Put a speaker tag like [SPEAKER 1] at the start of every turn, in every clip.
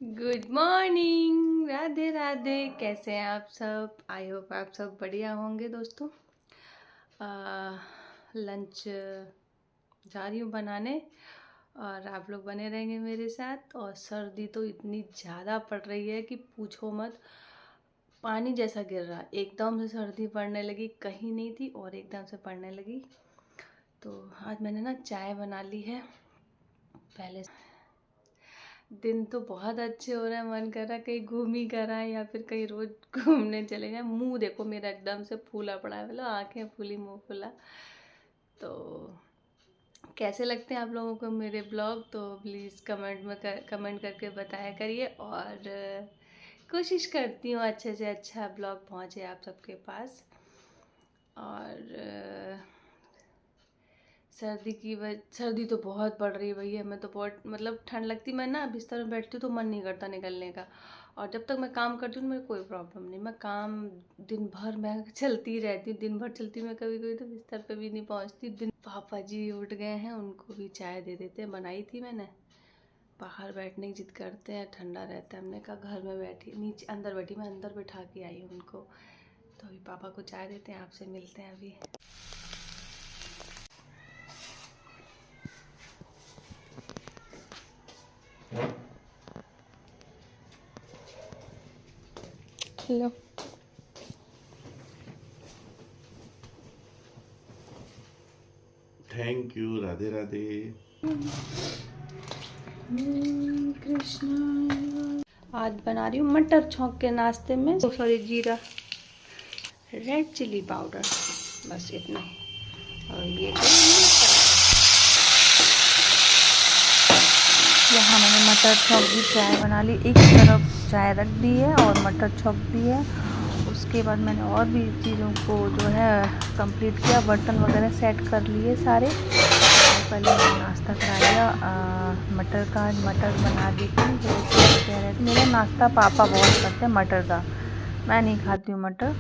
[SPEAKER 1] Good morning, Radhe Radhe. कैसे हैं आप सब? आई होप आप सब बढ़िया होंगे दोस्तों। लंच जा रही हूँ बनाने और आप लोग बने रहेंगे मेरे साथ। और सर्दी तो इतनी ज़्यादा पड़ रही है कि पूछो मत। पानी जैसा गिर रहा, एकदम से सर्दी पड़ने लगी, कहीं नहीं थी और एकदम से पड़ने लगी। तो आज मैंने ना चाय बना ली है। पहले दिन तो बहुत अच्छे हो रहे हैं, मन कर रहा है कहीं घूम ही कर आए या फिर कहीं रोज घूमने चले जाए। मुंह देखो मेरा एकदम से फूला पड़ा है, मतलब आंखें फूली मुंह फूला। तो कैसे लगते हैं आप लोगों को मेरे ब्लॉग? तो प्लीज़ कमेंट करके बताया करिए। और कोशिश करती हूँ अच्छे से अच्छा ब्लॉग पहुँचे आप सबके पास। और सर्दी तो बहुत पड़ रही है भैया। मैं तो बहुत मतलब ठंड लगती, मैं ना बिस्तर में बैठती हूँ तो मन नहीं करता निकलने का। और जब तक मैं काम करती हूँ मेरे कोई प्रॉब्लम नहीं, मैं काम दिन भर मैं चलती रहती हूँ, दिन भर चलती हूँ। मैं कभी कभी तो बिस्तर पे भी नहीं पहुँचती दिन। पापा जी उठ गए हैं, उनको भी चाय दे देते हैं। बनाई थी मैंने। बाहर बैठने की जिद करते हैं, ठंडा रहता है। हमने कहा घर में बैठी, नीचे अंदर बैठी, मैं अंदर बैठा के आई हूँ उनको। तो अभी पापा को चाय देते हैं, आपसे मिलते हैं अभी। Hello.
[SPEAKER 2] Thank you. Radhe Radhe.
[SPEAKER 1] Krishna. आज बना रही हूँ मटर छौंक के नाश्ते में। सॉरी, जीरा, रेड चिली पाउडर, बस इतना ही। और ये यहाँ मैंने मटर छौंक की चाय बना ली। एक तरफ चाय रख दी है और मटर छौंक दी है। उसके बाद मैंने और भी चीज़ों को जो है कंप्लीट किया, बर्तन वगैरह सेट कर लिए सारे। और पहले मैंने नाश्ता करा लिया मटर बना दी थी। तो कह रहे थे मेरा नाश्ता पापा बहुत करते हैं मटर का, मैं नहीं खाती हूँ मटर।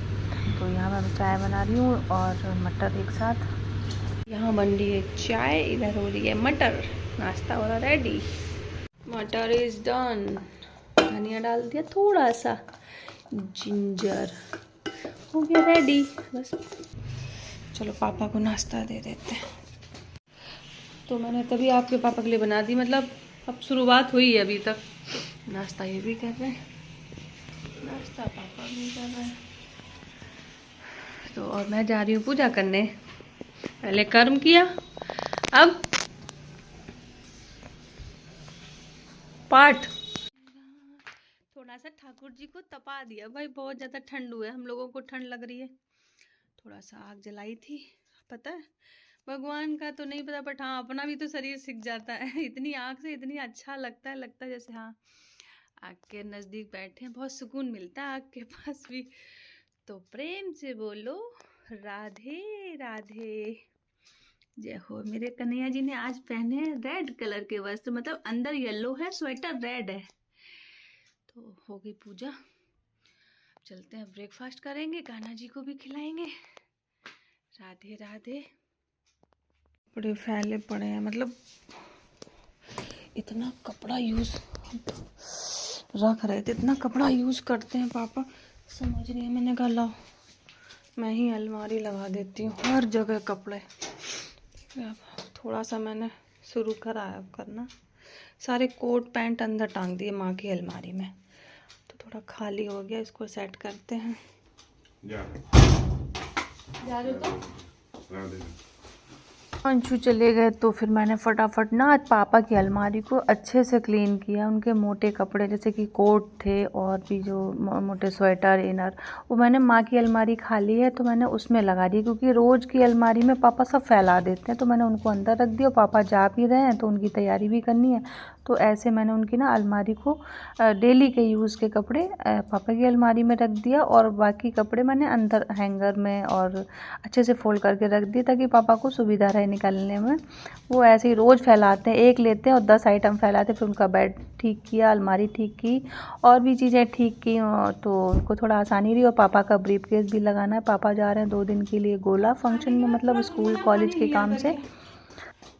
[SPEAKER 1] तो यहाँ मैं चाय बना रही हूँ और मटर एक साथ। यहाँ बन रही है चाय, इधर हो रही है मटर। नाश्ता हो रहा रेडी। मटर इज डन। धनिया डाल दिया, थोड़ा सा जिंजर, हो गया रेडी बस। चलो पापा को नाश्ता दे देते हैं। तो मैंने तभी आपके पापा के लिए बना दी, मतलब अब शुरुआत हुई है, अभी तक नाश्ता ये भी कर रहे हैं, नाश्ता पापा भी कर रहे हैं। तो और मैं जा रही हूँ पूजा करने। पहले कर्म किया, अब पाठ। थोड़ा सा ठाकुर जी को तपा दिया भाई, बहुत ज़्यादा ठंड हुआ है, हम लोगों को ठंड लग रही है। थोड़ा सा आग जलाई थी, पता है भगवान का तो नहीं पता, बट हाँ अपना भी तो शरीर सिक जाता है इतनी आग से। इतनी अच्छा लगता है जैसे हाँ आग के नज़दीक बैठे हैं, बहुत सुकून मिलता है आग के पास भी। तो प्रेम से बोलो राधे राधे। जय हो। मेरे कन्हैया जी ने आज पहने हैं रेड कलर के वस्त्र, मतलब अंदर येलो है, स्वेटर रेड है। तो हो गई पूजा, चलते हैं ब्रेकफास्ट करेंगे, कान्हा जी को भी खिलाएंगे। राधे राधे। बड़े फैले पड़े हैं, मतलब इतना कपड़ा यूज़ रख रहे थे, इतना कपड़ा यूज़ करते हैं पापा, समझ नहीं है। मैंने कहा लाओ मैं ही अलमारी लगा देती हूँ, हर जगह कपड़े। अब थोड़ा सा मैंने शुरू करा है अब करना। सारे कोट पैंट अंदर टांग दिए माँ की अलमारी में, तो थोड़ा खाली हो गया, इसको सेट करते हैं। जा रहे हो तो अंशु चले गए, तो फिर मैंने फटाफट ना आज पापा की अलमारी को अच्छे से क्लीन किया। उनके मोटे कपड़े जैसे कि कोट थे और भी जो मोटे स्वेटर इनर, वो मैंने माँ की अलमारी खाली है तो मैंने उसमें लगा दी, क्योंकि रोज़ की अलमारी में पापा सब फैला देते हैं। तो मैंने उनको अंदर रख दिया, पापा जा भी रहे हैं तो उनकी तैयारी भी करनी है। तो ऐसे मैंने उनकी ना अलमारी को डेली के यूज़ के कपड़े पापा की अलमारी में रख दिया, और बाकी कपड़े मैंने अंदर हैंगर में और अच्छे से फोल्ड करके रख दिए, ताकि पापा को सुविधा रहे निकालने में। वो ऐसे ही रोज़ फैलाते हैं, एक लेते हैं और 10 आइटम फैलाते हैं। फिर उनका बेड ठीक किया, अलमारी ठीक की, और भी चीज़ें ठीक की, तो उनको थोड़ा आसानी रही। और पापा का ब्रीफकेस भी लगाना है, पापा जा रहे हैं 2 दिन के लिए गोला फंक्शन में, मतलब स्कूल कॉलेज के काम से।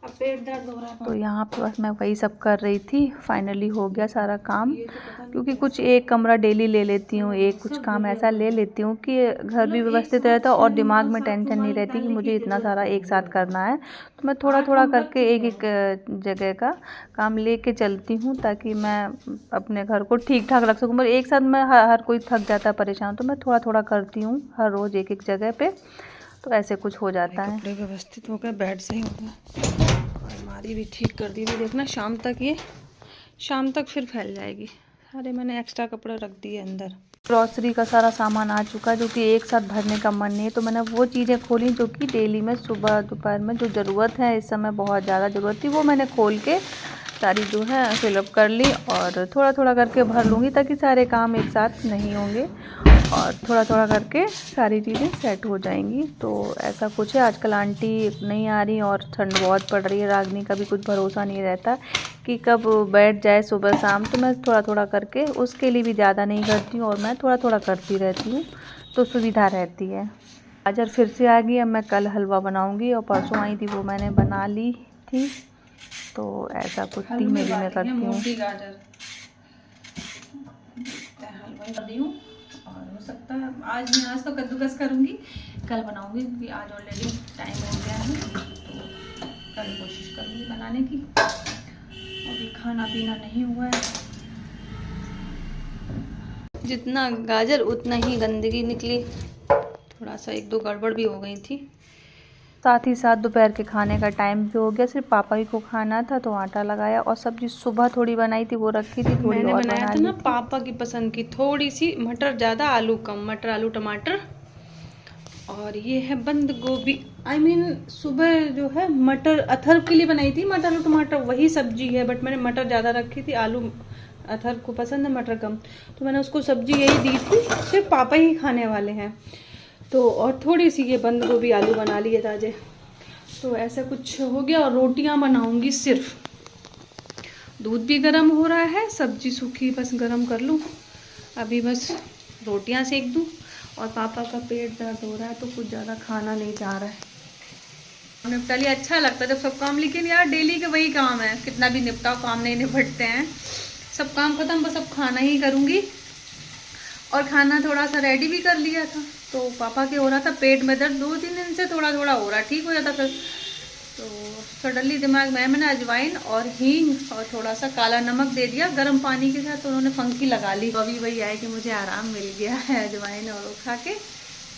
[SPEAKER 1] अब पेट दर्द हो रहा है।
[SPEAKER 2] तो यहाँ पे बस मैं वही सब कर रही थी। फाइनली हो गया सारा काम, क्योंकि कुछ एक कमरा डेली ले लेती हूँ, एक कुछ काम ऐसा ले लेती हूँ कि घर भी व्यवस्थित रहता और दिमाग में टेंशन नहीं रहती कि मुझे इतना सारा एक साथ करना है। तो मैं थोड़ा थोड़ा करके एक एक जगह का काम लेके चलती हूँ, ताकि मैं अपने घर को ठीक ठाक रख सकूँ। एक साथ मैं हर कोई थक जाता है, परेशान, तो मैं थोड़ा थोड़ा करती हूँ हर रोज़ एक एक जगह पे, तो ऐसे कुछ हो जाता है।
[SPEAKER 1] कपड़े व्यवस्थित हो गए, बेड सही हो गया, अलमारी भी ठीक कर दी थी। देखना शाम तक, ये शाम तक फिर फैल जाएगी। अरे मैंने एक्स्ट्रा कपड़े रख दिए अंदर।
[SPEAKER 2] ग्रॉसरी का सारा सामान आ चुका है, जो कि एक साथ भरने का मन नहीं है, तो मैंने वो चीज़ें खोली जो कि डेली में सुबह दोपहर में जो ज़रूरत है, इस समय बहुत ज़्यादा ज़रूरत थी, वो मैंने खोल के सारी जो है फिलअप कर ली और थोड़ा थोड़ा करके भर लूँगी, ताकि सारे काम एक साथ नहीं होंगे और थोड़ा थोड़ा करके सारी चीज़ें सेट हो जाएंगी। तो ऐसा कुछ है। आजकल आंटी नहीं आ रही और ठंड बहुत पड़ रही है, रागनी का भी कुछ भरोसा नहीं रहता कि कब बैठ जाए सुबह शाम, तो मैं थोड़ा थोड़ा करके, उसके लिए भी ज़्यादा नहीं करती हूँ और मैं थोड़ा थोड़ा करती रहती हूँ, तो सुविधा रहती है। गाजर फिर से आ गई, अब मैं कल हलवा बनाऊँगी, और परसों आई थी वो मैंने बना ली थी, तो ऐसा कुछ धीमे धीमे करती हूँ।
[SPEAKER 1] गाजर हलवा कर दी हूँ, और हो सकता है आज तो कद्दूकस करूँगी, कल बनाऊँगी, क्योंकि आज ऑलरेडी टाइम हो गया है, तो कल कोशिश करूँगी बनाने की। अभी खाना पीना नहीं हुआ है। जितना गाजर उतना ही गंदगी निकली, थोड़ा सा एक दो गड़बड़ भी हो गई थी।
[SPEAKER 2] साथ ही साथ दोपहर के खाने का टाइम भी हो गया, सिर्फ पापा ही को खाना था, तो आटा लगाया, और सब्जी सुबह थोड़ी बनाई थी वो रखी थी, थोड़ी
[SPEAKER 1] मैंने
[SPEAKER 2] और
[SPEAKER 1] बनाया
[SPEAKER 2] बना
[SPEAKER 1] था
[SPEAKER 2] ली
[SPEAKER 1] ना
[SPEAKER 2] थी।
[SPEAKER 1] पापा की पसंद की, थोड़ी सी मटर ज़्यादा आलू कम, मटर आलू टमाटर। और ये है बंद गोभी, सुबह जो है मटर अथर के लिए बनाई थी, मटर आलू टमाटर वही सब्जी है, बट मैंने मटर ज़्यादा रखी थी, आलू अथर को पसंद है, मटर कम, तो मैंने उसको सब्जी यही दी थी, सिर्फ पापा ही खाने वाले हैं, तो और थोड़ी सी ये बंद गोभी आलू बना लिए ताजे, तो ऐसा कुछ हो गया। और रोटियां बनाऊंगी सिर्फ, दूध भी गर्म हो रहा है, सब्जी सूखी बस गर्म कर लूँ, अभी बस रोटियां सेक दूँ। और पापा का पेट दर्द हो रहा है, तो कुछ ज़्यादा खाना नहीं जा रहा है। निपटा लिया, अच्छा लगता है जब सब काम, लेकिन यार डेली के वही काम है, कितना भी निपटाओ काम नहीं निपटते हैं। सब काम खत्म, बस अब खाना ही करूँगी। और खाना थोड़ा सा रेडी भी कर लिया था, तो पापा के हो रहा था पेट में दर्द, 2-3 दिन से थोड़ा थोड़ा हो रहा, ठीक हो जाता फिर, तो सडनली दिमाग में मैंने अजवाइन और हींग और थोड़ा सा काला नमक दे दिया गर्म पानी के साथ, तो उन्होंने फंकी लगा ली। अभी वही आए कि मुझे आराम मिल गया है अजवाइन और वो खा के,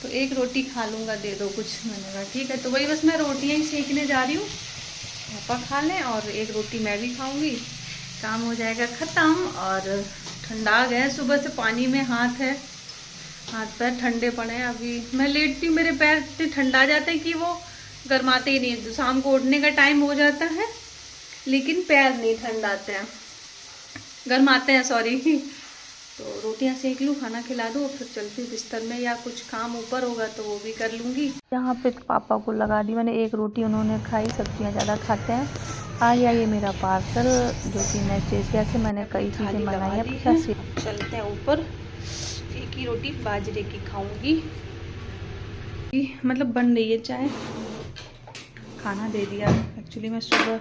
[SPEAKER 1] तो एक रोटी खा लूँगा, दे दो कुछ। मैंने कहा ठीक है, तो वही बस मैं रोटियाँ ही सेकने जा रही हूँ, पापा खा लें और एक रोटी मैं भी खाऊँगी, काम हो जाएगा ख़त्म। और ठंडा गए, सुबह से पानी में हाथ है, हाथ पैर ठंडे पड़े हैं। अभी मैं लेटती हूँ, मेरे पैर इतने ठंडा जाते हैं कि वो गर्माते ही नहीं, शाम को उठने का टाइम हो जाता है लेकिन पैर नहीं ठंडाते हैं, गर्माते हैं, सॉरी। तो रोटियां सेक लूँ, खाना खिला दूँ, फिर चलती हूँ बिस्तर में, या कुछ काम ऊपर होगा तो वो भी कर लूँगी।
[SPEAKER 2] यहाँ पे तो पापा को लगा दी मैंने, एक रोटी उन्होंने खाई, सब्जियाँ ज़्यादा खाते हैं। आ गया ये मेरा पार्सल, जो कि नेस्टेसिया से मैंने कई चीज़ें मंगाई हैं।
[SPEAKER 1] चलते हैं ऊपर, एक ही रोटी बाजरे की खाऊंगी, मतलब बन रही है चाय, खाना दे दिया। एक्चुअली मैं सुबह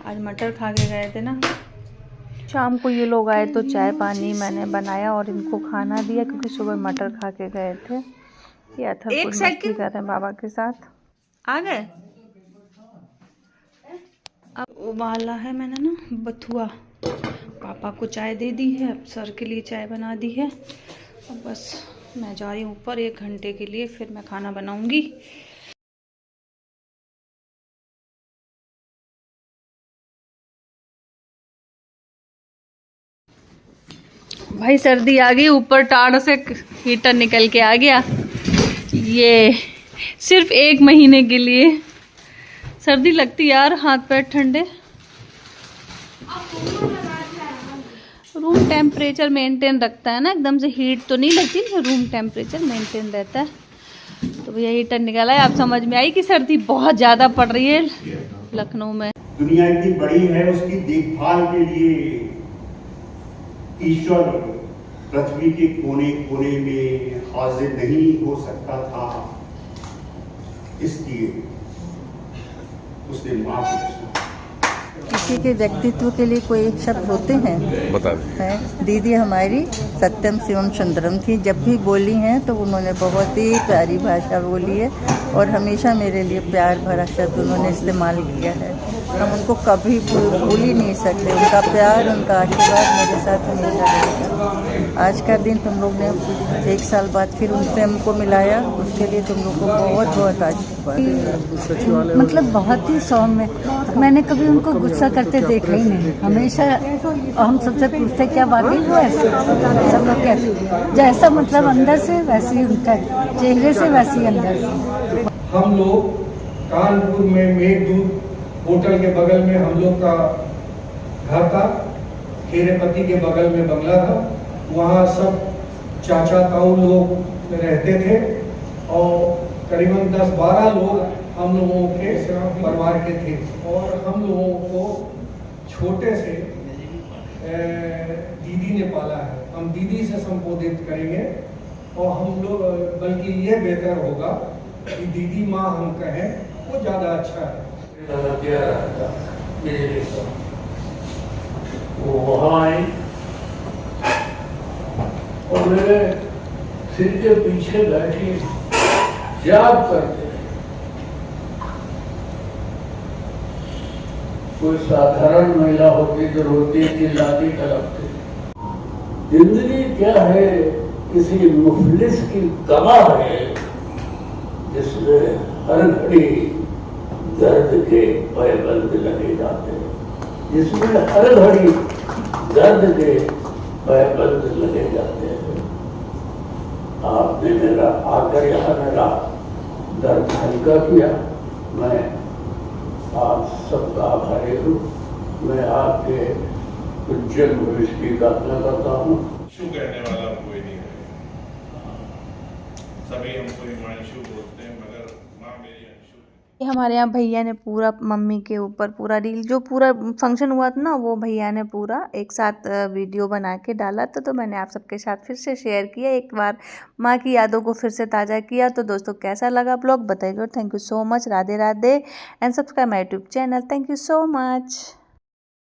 [SPEAKER 1] आज मटर खा के गए थे ना,
[SPEAKER 2] शाम को ये लोग आए तो चाय पानी मैंने बनाया और इनको खाना दिया, क्योंकि सुबह मटर खा के गए थे। ये अथर कुछ मस्ती कर रहे हैं बाबा के साथ।
[SPEAKER 1] आ गए। अब उबाला है मैंने ना बथुआ, पापा को चाय दे दी है, अब सर के लिए चाय बना दी है, अब बस मैं जा रही हूँ ऊपर 1 घंटे के लिए, फिर मैं खाना बनाऊंगी। भाई सर्दी आ गई, ऊपर टाड़ से हीटर निकल के आ गया, ये सिर्फ 1 महीने के लिए सर्दी लगती यार, हाथ पैर ठंडे। रूम टेम्परेचर मेंटेन रखता है ना, एकदम से हीट तो नहीं लगती, रूम टेम्परेचर मेंटेन रहता है। तो भैया हीटर निकाला है, आप समझ में आई कि सर्दी बहुत ज़्यादा पड़ रही है लखनऊ में।
[SPEAKER 3] दुनिया इतनी बड़ी है, उसकी देखभाल के लिए ईश्वर पृथ्वी के कोने कोने में हाजिर नहीं हो सकता था, इसलिए उसने माफ किया।
[SPEAKER 4] किसी के व्यक्तित्व के लिए कोई शब्द होते हैं,
[SPEAKER 5] बता दीजिए।
[SPEAKER 4] है दीदी हमारी सत्यम शिवम सुंदरम थी। जब भी बोली हैं तो उन्होंने बहुत ही प्यारी भाषा बोली है और हमेशा मेरे लिए प्यार भरा शब्द उन्होंने इस्तेमाल किया है। हम उनको कभी भूल ही नहीं सकते। उनका प्यार, उनका आशीर्वाद मेरे साथ हमेशा रहेगा। आज का दिन तुम लोग ने 1 साल बाद फिर उनसे हमको मिलाया, उसके लिए तुम लोग को बहुत बहुत आशीर्वाद।
[SPEAKER 6] मतलब बहुत ही सौम्य, मैंने कभी उनको गुस्सा करते देखा ही नहीं। हमेशा हम सबसे पूछते क्या वाकई वो ऐसे, सब लोग कहते जैसा मतलब अंदर से वैसे ही उनका चेहरे से वैसे ही अंदर से।
[SPEAKER 7] हम लोग कानपुर में मेघदूत होटल के बगल में हम लोग का घर था, खेरेपति के बगल में बंगला था। वहाँ सब चाचा ताऊ लोग रहते थे और करीबन 10-12 लोग हम लोगों के परिवार के थे और हम लोगों को छोटे से दीदी ने पाला है। हम दीदी से संबोधित करेंगे और हम लोग, बल्कि ये बेहतर होगा कि दीदी माँ हम कहें, वो ज़्यादा अच्छा है।
[SPEAKER 8] वो वहाँ आई और मेरे सिर के पीछे बैठी जाग करते। कोई साधारण महिला होती तो रोती, चिल्लाती, तड़पती। जिंदगी क्या है, किसी मुफलिस की कमर है जिसमें हर घड़ी दर्द के पैबंद लगे जाते हैं, जिसमें हर घड़ी दर्द के पैबंद लगे जाते हैं। आपने मेरा आकर यहाँ मेरा दर्द हल्का किया। मैं आप सबका आभारी हूँ। मैं आपके उज्जवल भविष्य की कामना करता हूँ।
[SPEAKER 5] हिमांशु कहने वाला कोई नहीं है, सभी हमको हिमांशु बोलते हैं, मगर माँ मेरी अंशु।
[SPEAKER 2] हमारे यहाँ भैया ने पूरा मम्मी के ऊपर पूरा रील, जो पूरा फंक्शन हुआ था ना, वो भैया ने पूरा एक साथ वीडियो बना के डाला था। तो मैंने आप सबके साथ फिर से शेयर किया, एक बार माँ की यादों को फिर से ताज़ा किया। तो दोस्तों कैसा लगा ब्लॉग बताइए। Thank you so much. Radhe Radhe and subscribe my YouTube channel. Thank you so much.